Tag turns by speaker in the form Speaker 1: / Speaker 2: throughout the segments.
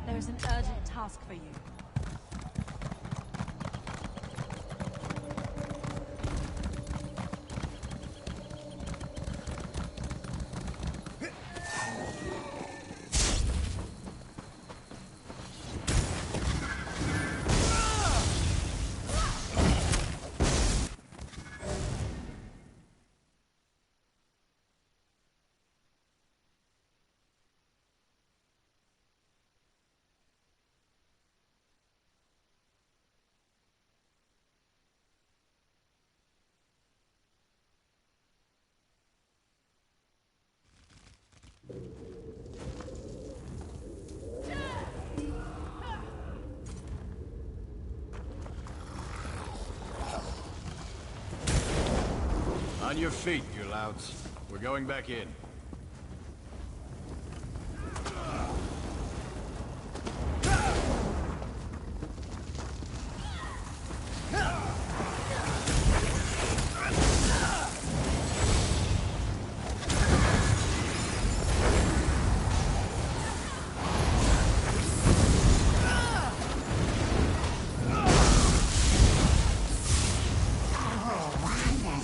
Speaker 1: There's an urgent task for you.
Speaker 2: On your feet, you louts. We're going back in.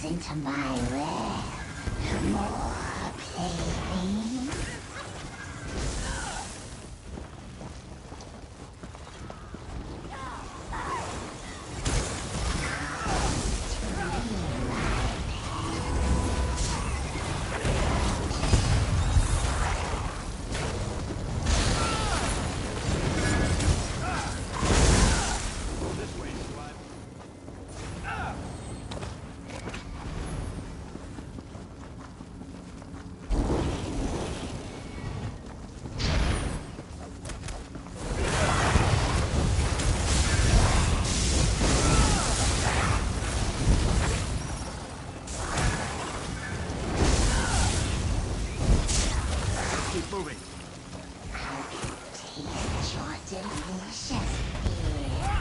Speaker 3: Into my lair. More playthings.
Speaker 2: Moving.
Speaker 3: I can taste your delicious beer.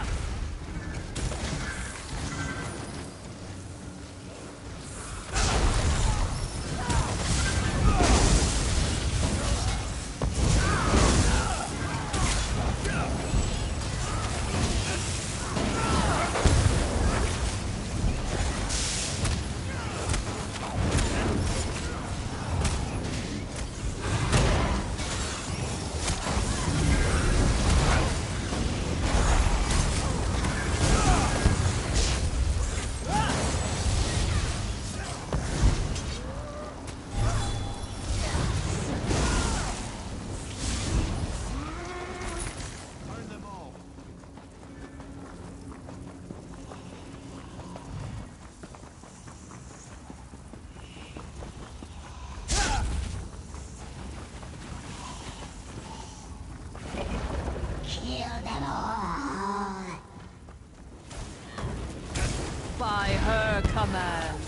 Speaker 1: By her command.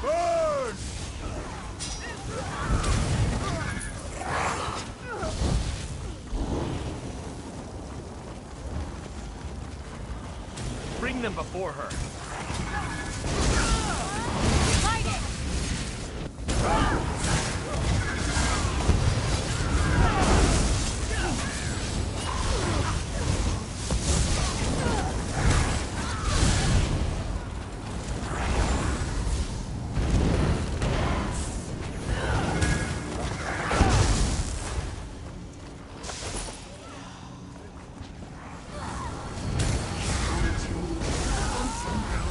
Speaker 2: Burn! Bring them before her.
Speaker 1: Fight it!
Speaker 3: Into my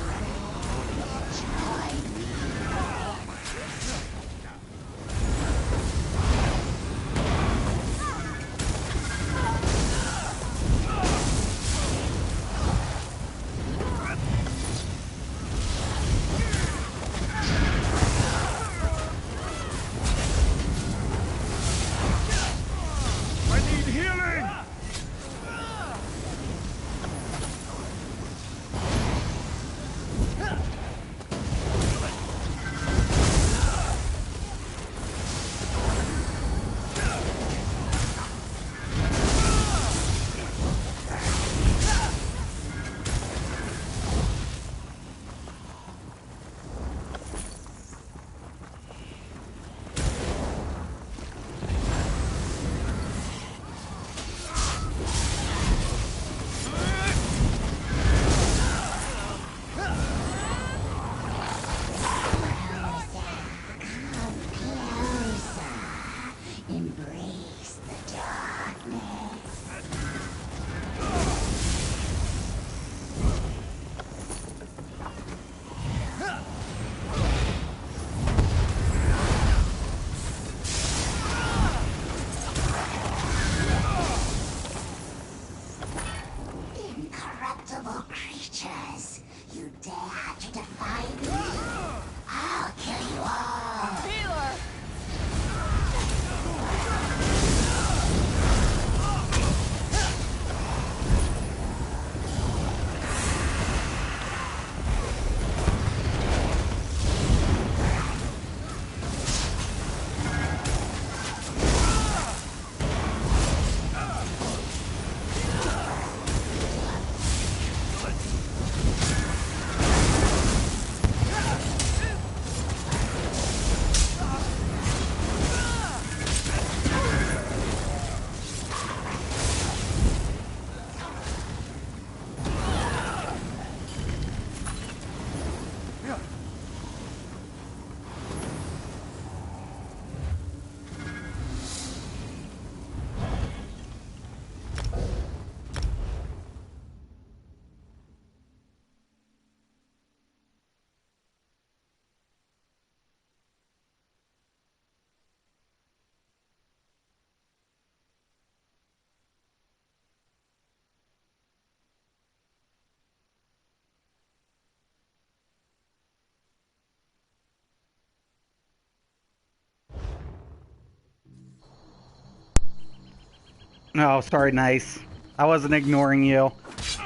Speaker 4: No, sorry, nice. I wasn't ignoring you.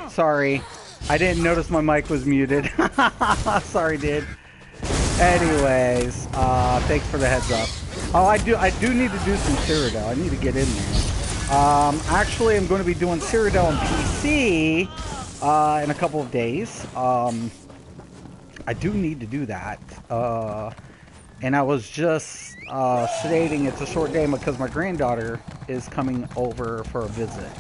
Speaker 4: Sorry. I didn't notice my mic was muted. Sorry, dude. Anyways, thanks for the heads up. Oh, I do need to do some Cyrodiil. I need to get in there. Actually, I'm going to be doing Cyrodiil on PC in a couple of days. I do need to do that. And I was just stating it's a short day because my granddaughter is coming over for a visit.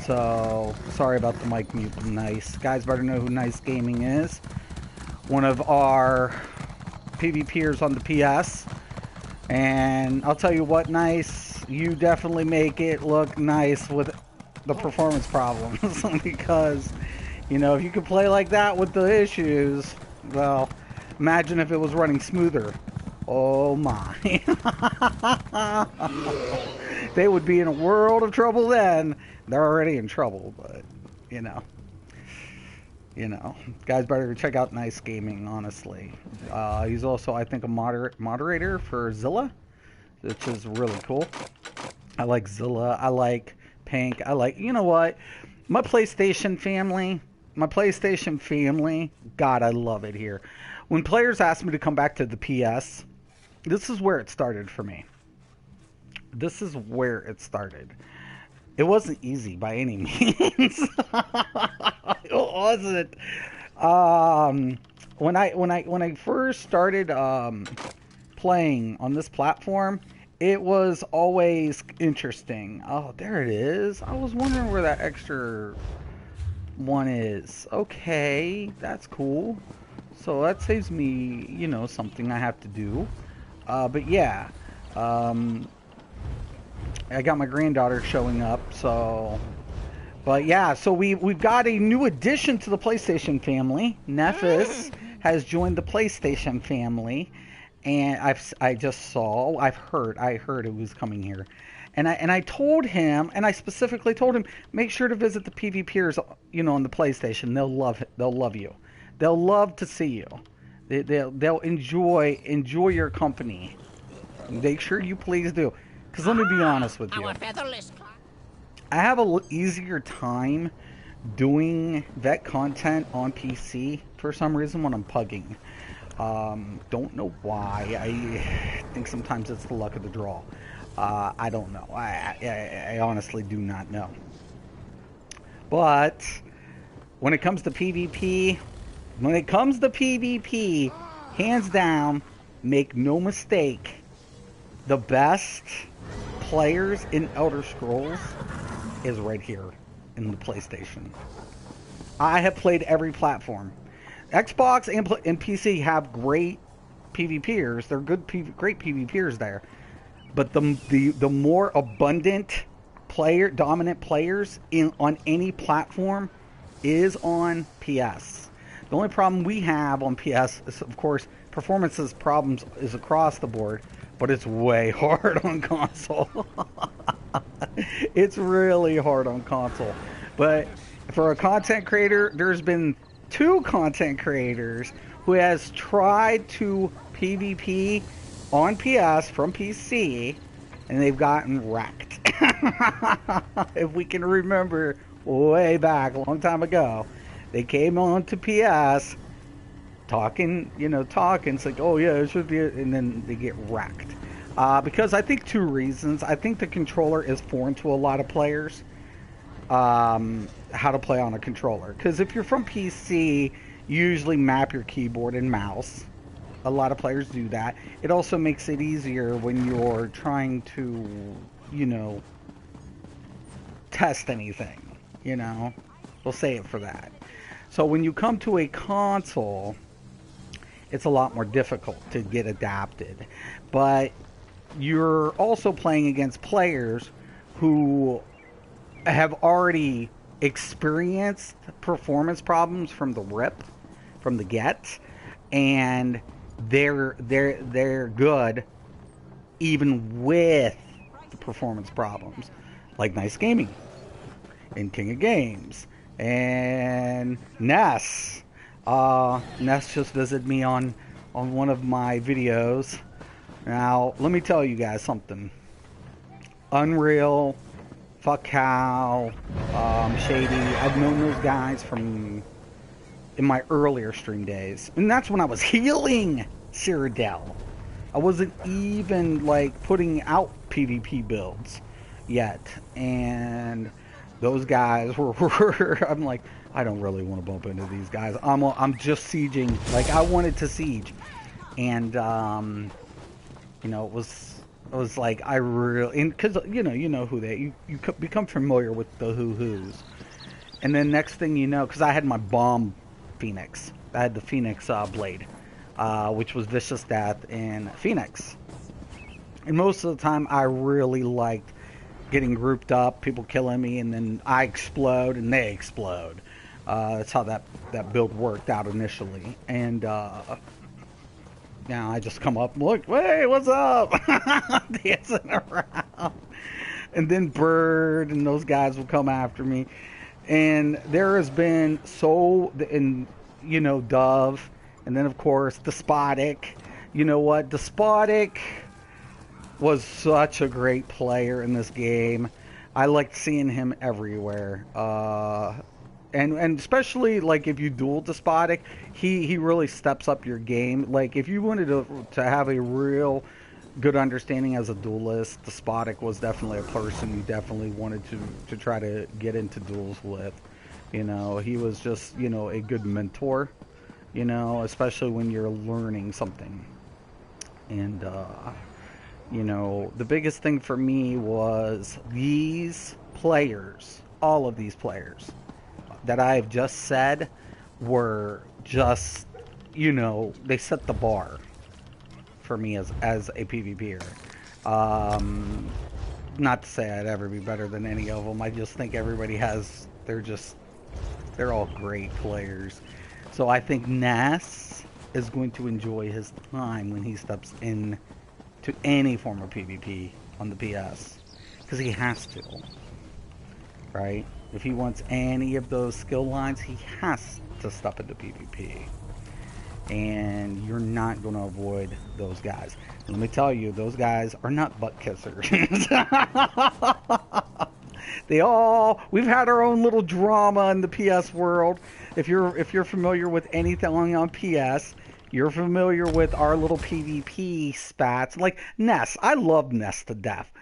Speaker 4: So, sorry about the mic mute. Nice. Guys better know who Nice Gaming is. One of our PvPers on the PS. And I'll tell you what, Nice, you definitely make it look nice with the performance problems. Because, you know, if you could play like that with the issues, well, imagine if it was running smoother. Oh my. They would be in a world of trouble then. They're already in trouble, but, you know, guys better check out Nice Gaming, honestly. He's also, I think, a moderator for Zilla, which is really cool. I like Zilla. I like Pink. I like, you know what? My PlayStation family, God, I love it here. When players ask me to come back to the PS, this is where it started for me. This is where it started. It wasn't easy by any means. It wasn't. When I first started playing on this platform, it was always interesting. Oh, there it is. I was wondering where that extra one is. Okay, that's cool. So that saves me, you know, something I have to do. But yeah, I got my granddaughter showing up, so... But yeah, so we've got a new addition to the PlayStation family. Nephis has joined the PlayStation family, and I heard it was coming here. And I told him, and I specifically told him, make sure to visit the PvPers, you know, on the PlayStation. They'll love it. They'll love you. They'll love to see you. They'll enjoy your company. Make sure you please do. Because let me be honest with you. I have a easier time doing vet content on PC for some reason when I'm pugging. Don't know why. I think sometimes it's the luck of the draw. I don't know. I honestly do not know. But when it comes to PvP, hands down, make no mistake, the best players in Elder Scrolls is right here in the PlayStation. I have played every platform. Xbox and PC have great PvPers. They're great PvPers there. But the more abundant dominant players on any platform is on PS. The only problem we have on PS is, of course, performances problems is across the board, but it's way hard on console. It's really hard on console. But for a content creator, there's been 2 content creators who has tried to PvP on PS from PC, and they've gotten wrecked. If we can remember way back, a long time ago, they came on to PS talking, it's like, oh yeah, it should be, and then they get wrecked. Because I think 2 reasons. I think the controller is foreign to a lot of players. How to play on a controller. Because if you're from PC, you usually map your keyboard and mouse. A lot of players do that. It also makes it easier when you're trying to, test anything. We'll say it for that. So when you come to a console, it's a lot more difficult to get adapted. But you're also playing against players who have already experienced performance problems from the rip, from the get, and they're good even with the performance problems, like Nice Gaming and King of Games and Ness. Ness just visited me on one of my videos. Now, let me tell you guys something. Unreal Fuck Cow, Shady. I've known those guys from in my earlier stream days. And that's when I was healing Cyrodiil. I wasn't even like putting out PvP builds yet. And those guys were I'm like, I don't really want to bump into these guys. I'm just sieging. Like, I wanted to siege. And, you know, it was like, I really, because, you know who they, you become familiar with the who's. And then next thing you know, because I had my bomb Phoenix. I had the Phoenix blade, which was Vicious Death in Phoenix. And most of the time, I really liked getting grouped up, people killing me, and then I explode and they explode. That's how that build worked out initially. And now I just come up and look, hey, what's up? Dancing around. And then Bird and those guys will come after me. And there has been you know, Dove. And then, of course, Despotic. You know what? Despotic was such a great player in this game. I liked seeing him everywhere. And especially, like, if you duel Despotic, he really steps up your game. Like, if you wanted to have a real good understanding as a duelist, Despotic was definitely a person you definitely wanted to try to get into duels with. You know, he was just, you know, a good mentor, you know, especially when you're learning something. And, you know, the biggest thing for me was these players, all of these players that I've just said were just, you know, they set the bar for me as a PvPer. Not to say I'd ever be better than any of them. I just think everybody has, they're all great players. So I think Ness is going to enjoy his time when he steps in to any form of PvP on the PS. Because he has to. Right? If he wants any of those skill lines, he has to step into PvP. And you're not going to avoid those guys. And let me tell you, those guys are not butt kissers. We've had our own little drama in the PS world. If you're familiar with anything on PS, you're familiar with our little PvP spats. Like Ness, I love Ness to death.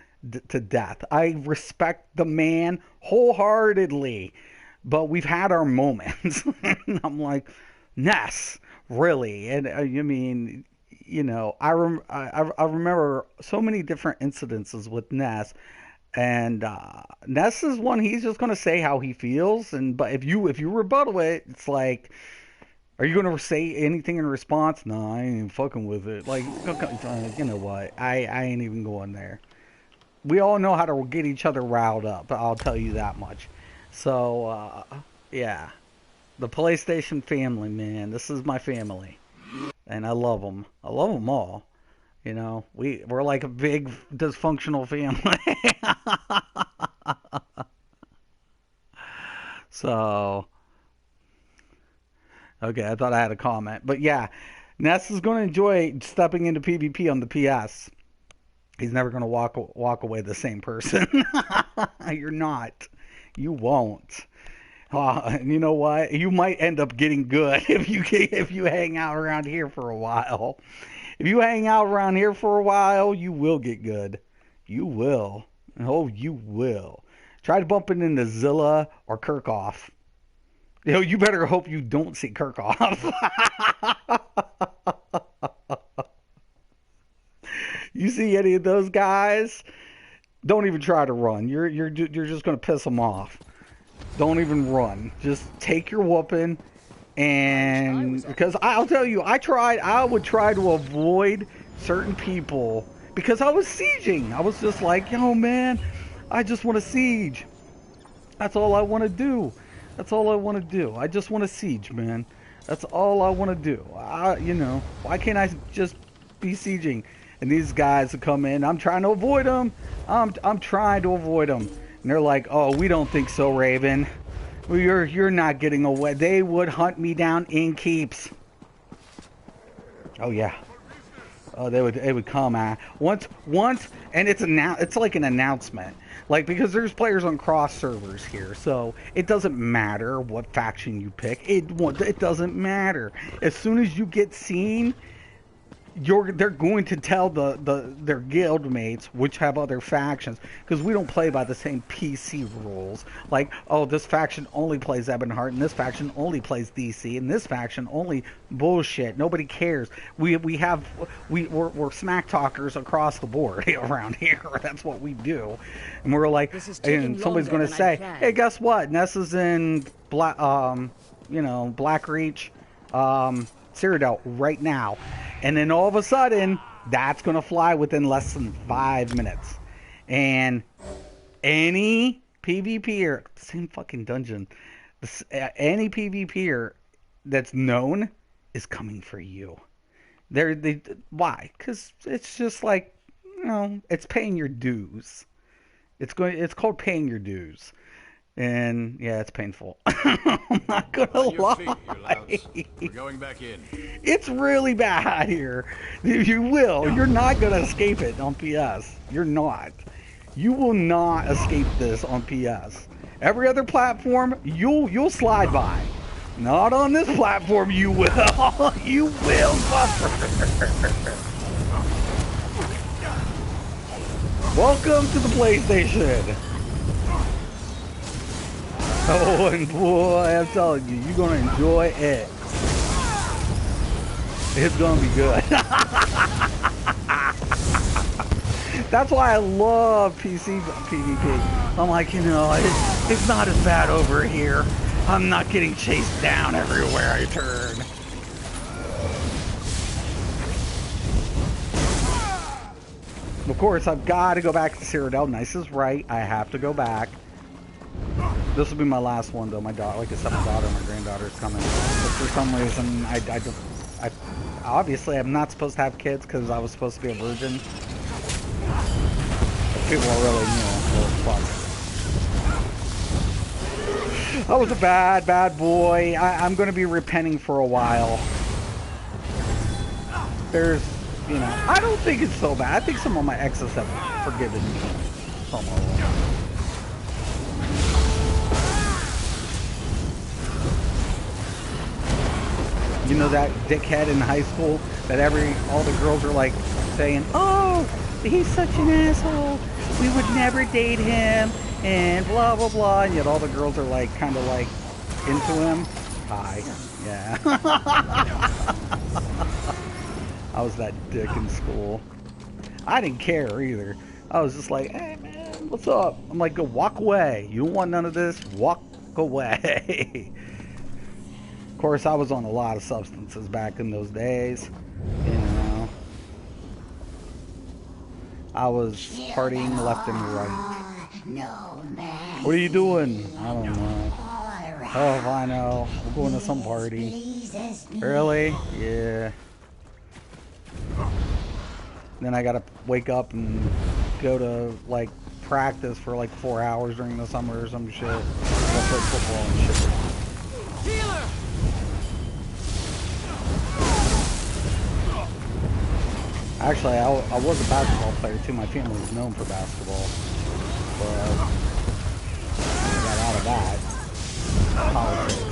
Speaker 4: I respect the man wholeheartedly, but we've had our moments. And I'm like, Ness, really? And I mean, you know, I remember so many different incidences with Ness, and Ness is one. He's just gonna say how he feels, but if you rebuttal it, it's like, are you gonna say anything in response? No, I ain't even fucking with it. Like, you know what? I ain't even going there. We all know how to get each other riled up, I'll tell you that much. So, yeah. The PlayStation family, man. This is my family. And I love them. I love them all. You know, we're like a big dysfunctional family. So, okay, I thought I had a comment. But yeah, Ness is going to enjoy stepping into PvP on the PS. He's never going to walk away the same person. You're not. You won't. You know what? You might end up getting good if you hang out around here for a while. If you hang out around here for a while, you will get good. You will. Oh, you will. Try to bump into Zilla or Kirchhoff. You know, you better hope you don't see Kirchhoff. You see any of those guys, don't even try to run. You're just going to piss them off. Don't even run. Just take your whooping, and because I'll tell you, I would try to avoid certain people because I was sieging. I was just like, yo, man, I just want to siege. That's all I want to do. That's all I want to do. I just want to siege, man. That's all I want to do. You know, why can't I just be sieging? And these guys would come in. I'm trying to avoid them. I'm trying to avoid them. And they're like, oh, we don't think so, Raven. Well, you're not getting away. They would hunt me down in keeps. Oh, yeah. Oh, it would come at once, and it's like an announcement, like because there's players on cross servers here, so it doesn't matter what faction you pick. It doesn't matter. As soon as you get seen, they're going to tell their guild mates which have other factions, because we don't play by the same PC rules. Like, oh, this faction only plays Ebonheart, and this faction only plays DC, and this faction only bullshit. Nobody cares. We're smack talkers across the board around here. That's what we do. And we're like, and somebody's going to say, hey, guess what? Nessa's in Blackreach, Cyrodiil right now. And then all of a sudden, that's going to fly within less than 5 minutes. And any PvPer, same fucking dungeon, any PvPer that's known is coming for you. Why? Because it's just like, it's paying your dues. It's called paying your dues. And yeah, it's painful. I'm not gonna lie.
Speaker 2: We're going back in.
Speaker 4: It's really bad here. You will. You're not gonna escape it on PS. You're not. You will not escape this on PS. Every other platform, you'll slide by. Not on this platform. You will. You will suffer. Welcome to the PlayStation. Oh, and boy, I'm telling you, you're going to enjoy it. It's going to be good. That's why I love PC PvP. I'm like, it's not as bad over here. I'm not getting chased down everywhere I turn. Of course, I've got to go back to Cyrodiil. Nice is right. I have to go back. This will be my last one, though. My daughter, like I said, my daughter and my granddaughter's coming. But for some reason, I obviously I'm not supposed to have kids because I was supposed to be a virgin. But people are really, fuck. I was a bad boy. I'm going to be repenting for a while. There's, I don't think it's so bad. I think some of my exes have forgiven me. Some of them. You know that dickhead in high school that all the girls are like saying, oh, he's such an asshole. We would never date him and blah, blah, blah. And yet all the girls are like, kind of like into him. Hi. Yeah. I was that dick in school. I didn't care either. I was just like, hey man, what's up? I'm like, go walk away. You don't want none of this? Walk away. Of course, I was on a lot of substances back in those days. I was partying left and right.
Speaker 3: No, man.
Speaker 4: What are you doing? I don't know. Oh, if I know. We're going to some party. Really? Yeah. Then I gotta wake up and go to, like, practice for, like, 4 hours during the summer or some shit. Go play football and shit.
Speaker 1: Healer!
Speaker 4: Actually, I was a basketball player too. My family was known for basketball. But I got out of that. Politics.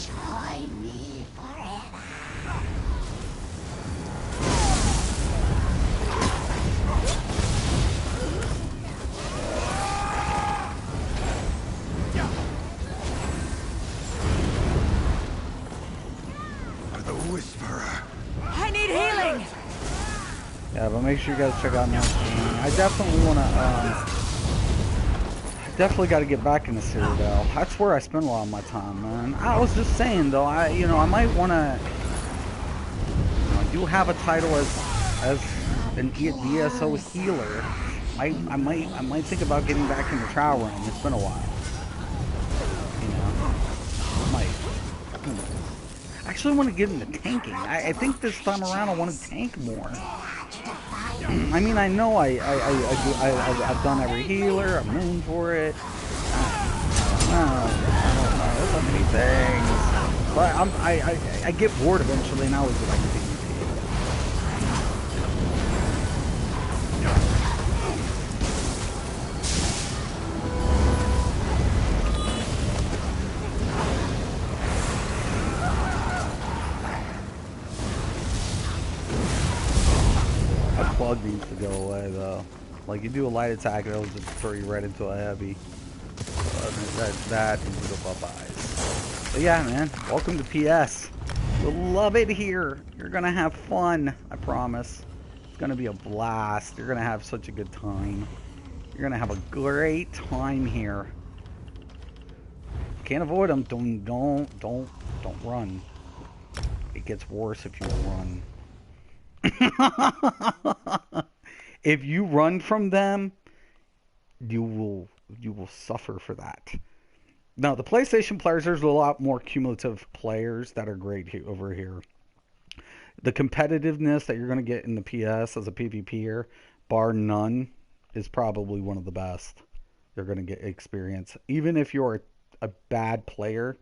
Speaker 3: Join me forever.
Speaker 1: I need healing!
Speaker 4: Yeah, but make sure you guys check out my stream. I definitely want to, definitely got to get back into Cyrodiil. That's where I spend a lot of my time, man. I was just saying, though, I might want to, I do have a title as an ESO healer. I might think about getting back into Trial Realm. It's been a while. I actually want to get into tanking. I think this time around I want to tank more. I mean, I know I've done every healer. I'm known for it. There's so many things. But I get bored eventually, and I always like PvP. That plug needs to go away, though. Like, you do a light attack, it'll just throw you right into a heavy. That needs to go bye-bye. But yeah, man, welcome to PS. You'll love it here. You're gonna have fun, I promise. It's gonna be a blast. You're gonna have such a good time. You're gonna have a great time here. Can't avoid them. Don't run. It gets worse if you run. If you run from them, you will suffer for that. Now, the PlayStation players, there's a lot more cumulative players that are great over here. The competitiveness that you're going to get in the PS as a PvPer, bar none, is probably one of the best you're going to get experience. Even if you're a bad player,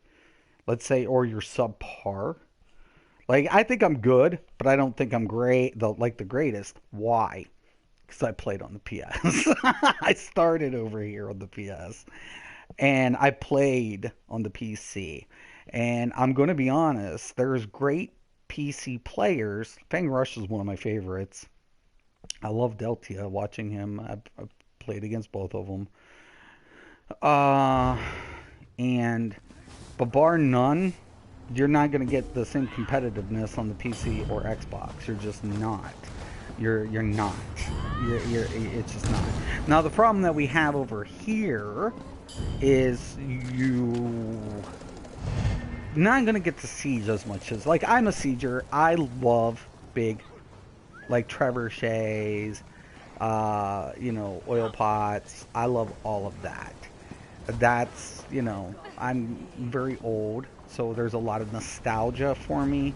Speaker 4: let's say, or you're subpar. Like, I think I'm good, but I don't think I'm great, the greatest. Why? Because I played on the PS. I started over here on the PS. And I played on the PC. And I'm going to be honest, there's great PC players. Fang Rush is one of my favorites. I love Deltia, watching him. I've played against both of them. But bar none, you're not going to get the same competitiveness on the PC or Xbox. You're just not. You're not. It's just not. Now, the problem that we have over here is you're not going to get to siege as much as... Like, I'm a sieger. I love big, like, trebuchets, oil pots. I love all of that. That's, I'm very old, so there's a lot of nostalgia for me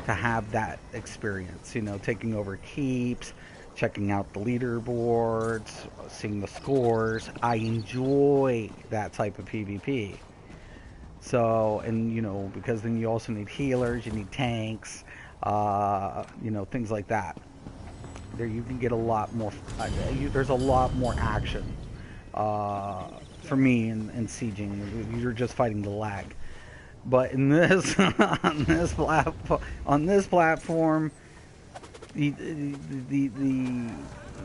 Speaker 4: to have that experience, taking over keeps, checking out the leaderboards, seeing the scores. I enjoy that type of PvP. So, and because then you also need healers, you need tanks, things like that. There you can get a lot more, there's a lot more action for me in sieging. You're just fighting the lag. But in this on this platform,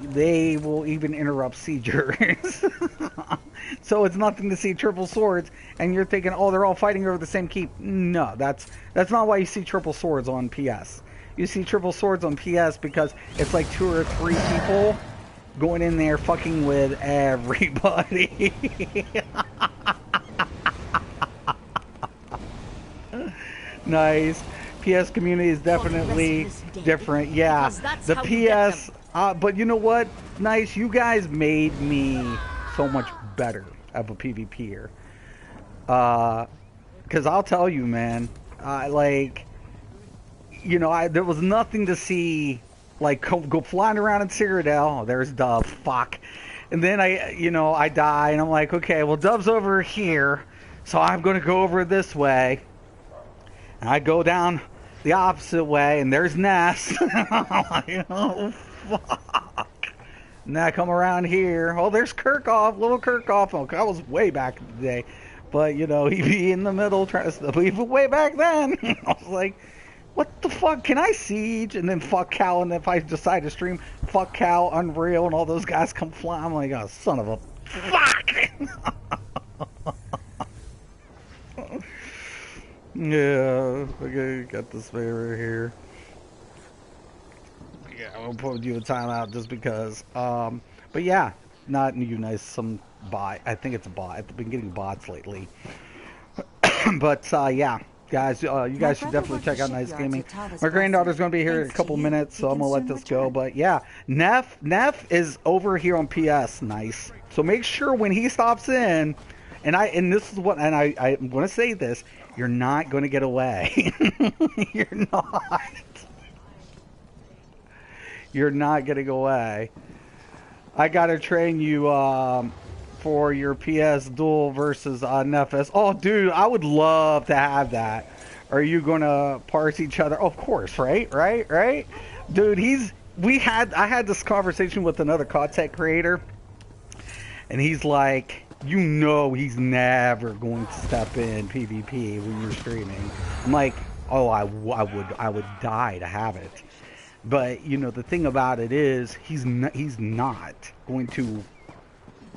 Speaker 4: they will even interrupt siegers. So it's nothing to see triple swords, and you're thinking, oh, they're all fighting over the same keep. No, that's not why you see triple swords on PS. You see triple swords on PS because it's like 2 or 3 people going in there fucking with everybody. Nice. PS community is definitely different. Yeah, the PS. But you know what? Nice. You guys made me so much better of a PvPer. Because I'll tell you, man. There was nothing to see. Like, go flying around in Cyrodiil. Oh, there's Dove. Fuck. And then I die, and I'm like, okay, well, Dove's over here, so I'm going to go over this way. And I go down the opposite way, and there's Ness. I'm like, oh, fuck. And I come around here. Oh, there's Kirchhoff, little Kirchhoff. Oh, that was way back in the day. But, he'd be in the middle trying to stuff. Even way back then. I was like, what the fuck? Can I siege? And then fuck Cal, and if I decide to stream, fuck Cal, Unreal, and all those guys come flying. I'm like, oh, son of a fuck! Yeah, okay, got this favor here. Yeah, I'll put you a timeout just because. But yeah, not you nice, some bot. I think it's a bot. I've been getting bots lately. But yeah. Guys, you guys should definitely check out Nice Gaming. My granddaughter's going to be here in a couple minutes, so I'm going to let this go. But yeah, Neff is over here on PS. Nice. So make sure when he stops in, and this is what, and I'm going to say this, you're not going to get away. You're not. You're not getting away. I got to train you for your PS duel versus Nefes. Oh, dude, I would love to have that. Are you gonna parse each other? Of course, right? Dude, I had this conversation with another content creator, and he's like, you know, he's never going to step in PvP when you're streaming. I'm like, oh, I would die to have it. But you know, the thing about it is, he's not going to.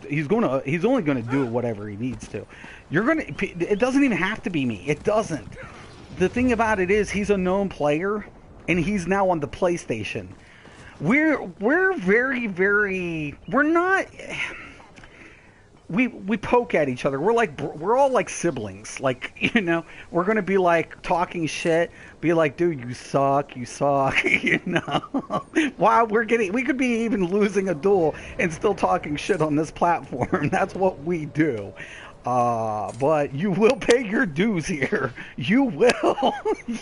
Speaker 4: He's only gonna do whatever he needs to. It doesn't even have to be me. It doesn't. The thing about it is, he's a known player, and he's now on the PlayStation. We're not. We poke at each other. We're all like siblings. Like, you know, we're gonna be like talking shit. Be like, dude, you suck. You know. Wow, we could be even losing a duel and still talking shit on this platform. That's what we do. But you will pay your dues here. You will.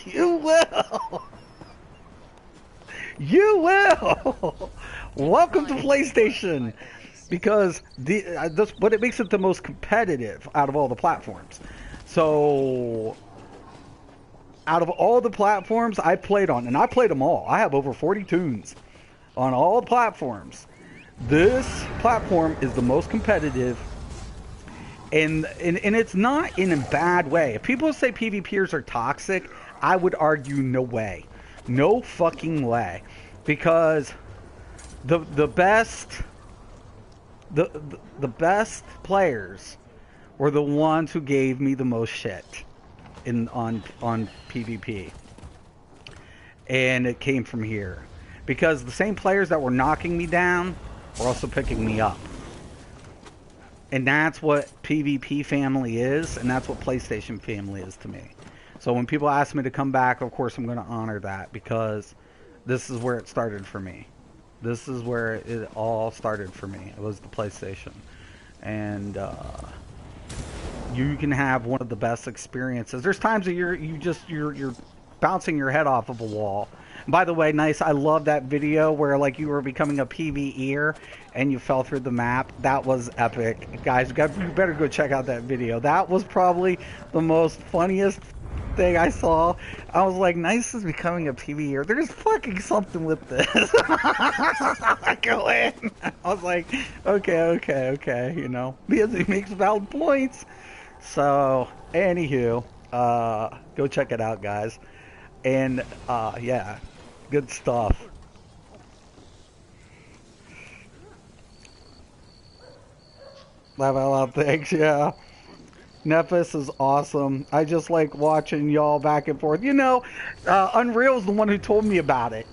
Speaker 4: You will. You will. Welcome to PlayStation. Because but it makes it the most competitive out of all the platforms. So, out of all the platforms I played on, and I played them all, I have over 40 tunes on all platforms. This platform is the most competitive, and it's not in a bad way. If people say PvPers are toxic, I would argue no way, no fucking way, because the best. The best players were the ones who gave me the most shit on PvP, and it came from here, because the same players that were knocking me down were also picking me up, and that's what PvP family is, and that's what PlayStation family is to me. So when people ask me to come back, of course I'm going to honor that, because this is where it started for me. This is where it all started for me. It was the PlayStation. And you can have one of the best experiences. There's times that you're bouncing your head off of a wall. And by the way, nice, I love that video where like you were becoming a PvEer and you fell through the map. That was epic. Guys, you better go check out that video. That was probably the most funniest thing I saw. I was like, nice is becoming a PvEer. There's fucking something with this. I go in. I was like, okay, you know, because he makes valid points. So, anywho, go check it out, guys. And, yeah, good stuff. Level up, thanks, yeah. Nefes is awesome. I just like watching y'all back and forth. You know, Unreal's the one who told me about it.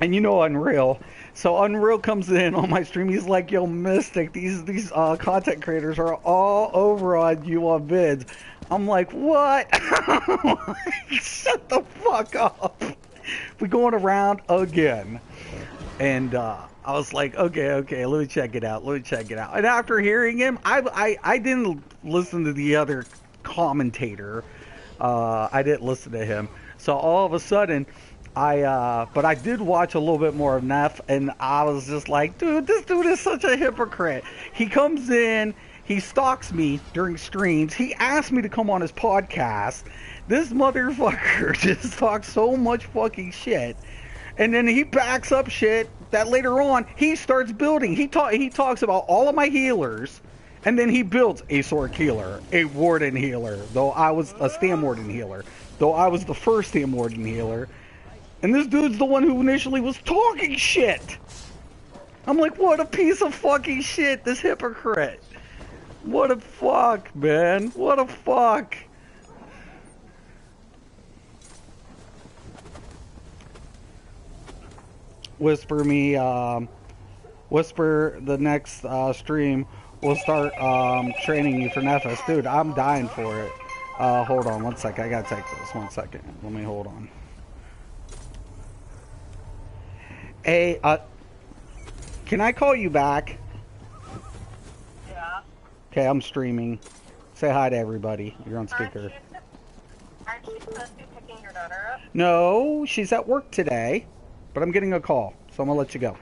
Speaker 4: And you know Unreal. So Unreal comes in on my stream. He's like, yo, Mystic, these content creators are all over on you on vids. I'm like, what? Shut the fuck up. We're going around again. And I was like, okay, let me check it out. And after hearing him, I didn't listen to the other commentator. I didn't listen to him. So all of a sudden, but I did watch a little bit more of Neff, and I was just like, dude, this dude is such a hypocrite. He comes in, he stalks me during streams. He asked me to come on his podcast. This motherfucker just talks so much fucking shit. And then he backs up shit that later on he starts building. He talks about all of my healers, and then he builds a sword healer, a warden healer, though I was a stam warden healer, though I was the first stam warden healer. And this dude's the one who initially was talking shit. I'm like, what a piece of fucking shit, this hypocrite. What a fuck, man. What a fuck. Whisper the next stream we'll start training you for Nefes. Dude, I'm dying for it. Hold on one second, I gotta take this. 1 second, let me hold on. Hey, can I call you back?
Speaker 5: Yeah.
Speaker 4: Okay, I'm streaming. Say hi to everybody. You're on speaker.
Speaker 5: Aren't you supposed to be picking your daughter up?
Speaker 4: No, she's at work today. But I'm getting a call, so I'm gonna let you go.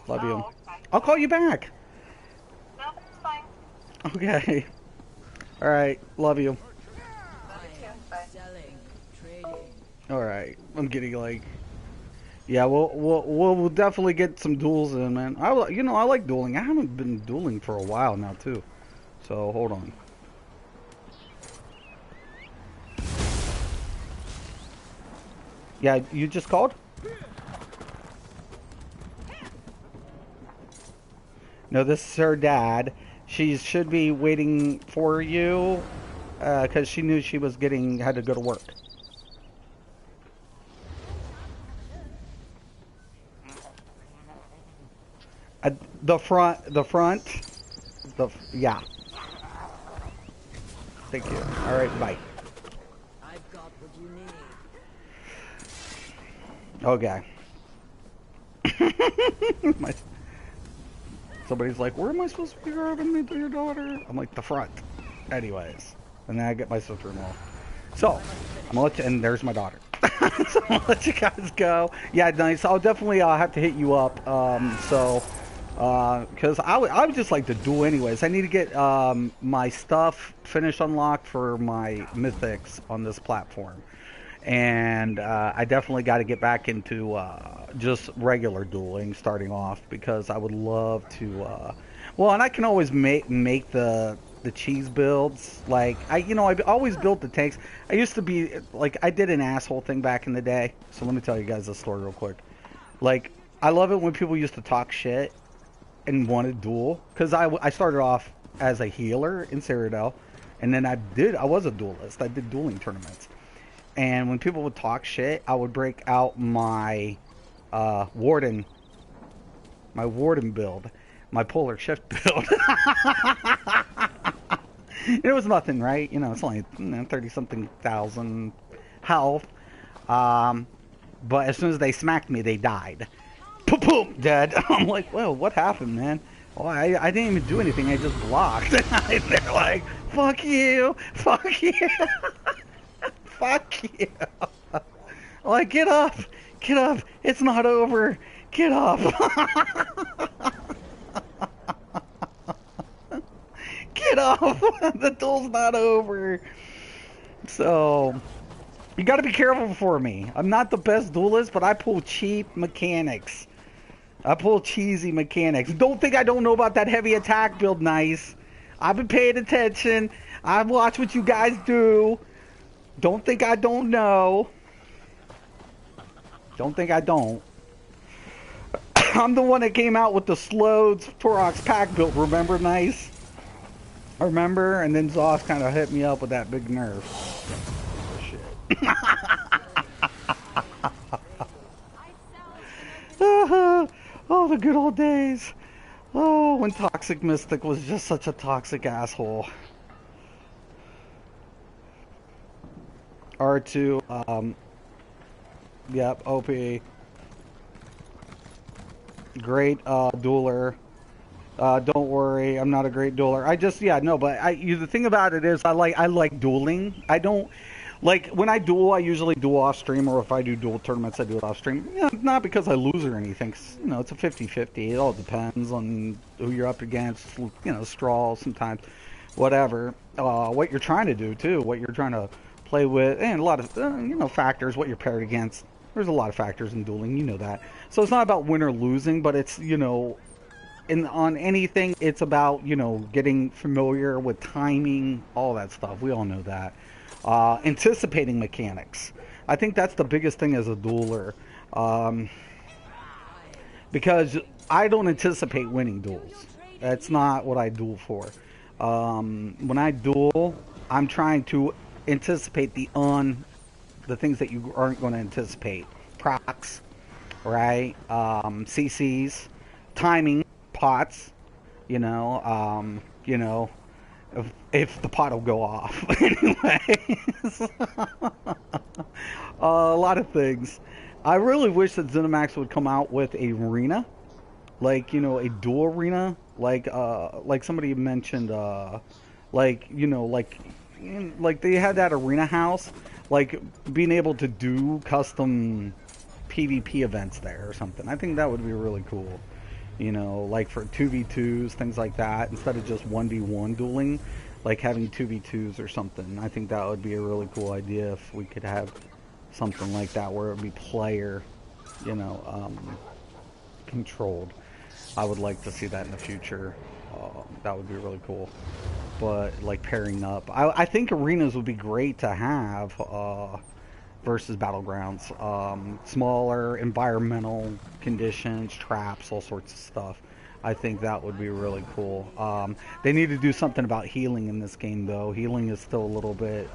Speaker 4: Love you.
Speaker 5: Okay.
Speaker 4: I'll call you back.
Speaker 5: No, that's fine.
Speaker 4: Okay. All right. Love you.
Speaker 5: Love you too. Bye.
Speaker 1: Selling, trading.
Speaker 4: All right. I'm getting like. Yeah, we'll definitely get some duels in, man. I like dueling. I haven't been dueling for a while now too. So hold on. Yeah, you just called? No, this is her dad. She should be waiting for you because she knew she was had to go to work. The front, yeah. Thank you. All right, bye.
Speaker 1: I've got what you need.
Speaker 4: Okay. Somebody's like, where am I supposed to be grabbing me to your daughter? I'm like, the front. Anyways. And then I get my sister-in-law. So, I'm gonna let you, and there's my daughter. So I'm gonna let you guys go. Yeah, nice. I'll definitely have to hit you up. Because I would just like to duel anyways. I need to get my stuff finished unlocked for my mythics on this platform. And I definitely got to get back into just regular dueling starting off because I would love to. Well, and I can always make the cheese builds. Like I've always built the tanks. I used to be like I did an asshole thing back in the day. So let me tell you guys this story real quick. Like I love it when people used to talk shit and want to duel because I started off as a healer in Cyrodiil, and then I was a duelist. I did dueling tournaments. And when people would talk shit, I would break out my warden build, my polar shift build. It was nothing, right? It's only 30-something thousand health. But as soon as they smacked me, they died. Boom, boom, dead. I'm like, well, what happened, man? Well, I didn't even do anything. I just blocked. And they're like, fuck you, fuck you. Fuck you. Like, get up. It's not over. Get up. Get up. The duel's not over. So, you gotta be careful for me. I'm not the best duelist, but I pull cheap mechanics. I pull cheesy mechanics. Don't think I don't know about that heavy attack build, nice. I've been paying attention. I've watched what you guys do. Don't think I don't know. Don't think I don't. I'm the one that came out with the slowed Torox pack build, remember, nice? Remember? And then Zoss kind of hit me up with that big nerf. Oh, shit. Oh, the good old days. Oh, when Toxic Mystic was just such a toxic asshole. R2, yep, OP. Great, dueler. Don't worry, I'm not a great dueler. The thing about it is I like dueling. I don't, like, when I duel, I usually duel off stream, or if I do duel tournaments, I do it off stream. Yeah, not because I lose or anything, 'cause, it's a 50-50. It all depends on who you're up against, straws sometimes, whatever. What you're trying to do, too, what you're trying to play with, and a lot of factors, what you're paired against. There's a lot of factors in dueling, you know that. So it's not about win or losing, but it's, on anything, it's about, getting familiar with timing, all that stuff. We all know that. Anticipating mechanics. I think that's the biggest thing as a dueler. Because I don't anticipate winning duels. That's not what I duel for. When I duel, I'm trying to anticipate the things that you aren't going to anticipate. Procs, right? CCs, timing, pots, if the pot will go off. Anyways. A lot of things. I really wish that ZeniMax would come out with a arena. Like, a dual arena. Like somebody mentioned, like they had that arena house, like being able to do custom PvP events there or something. I think that would be really cool. You know, like for 2v2s, things like that, instead of just 1v1 dueling, like having 2v2s or something. I think that would be a really cool idea if we could have something like that where it would be player, you know, controlled. I would like to see that in the future. That would be really cool. But like pairing up, I think arenas would be great to have versus battlegrounds. Smaller environmental conditions, traps, all sorts of stuff. I think that would be really cool. They need to do something about healing in this game, though. Healing is still a little bit,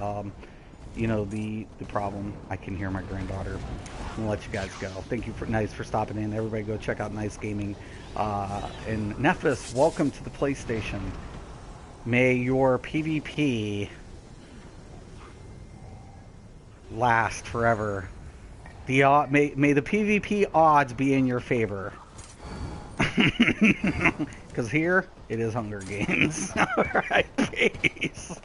Speaker 4: you know, the problem. I can hear my granddaughter. I'm gonna let you guys go. Thank you for Nice for stopping in. Everybody go check out Nice Gaming. And Nephis, welcome to the PlayStation. May your PvP last forever. May the PvP odds be in your favor. Because here, it is Hunger Games. Alright, peace.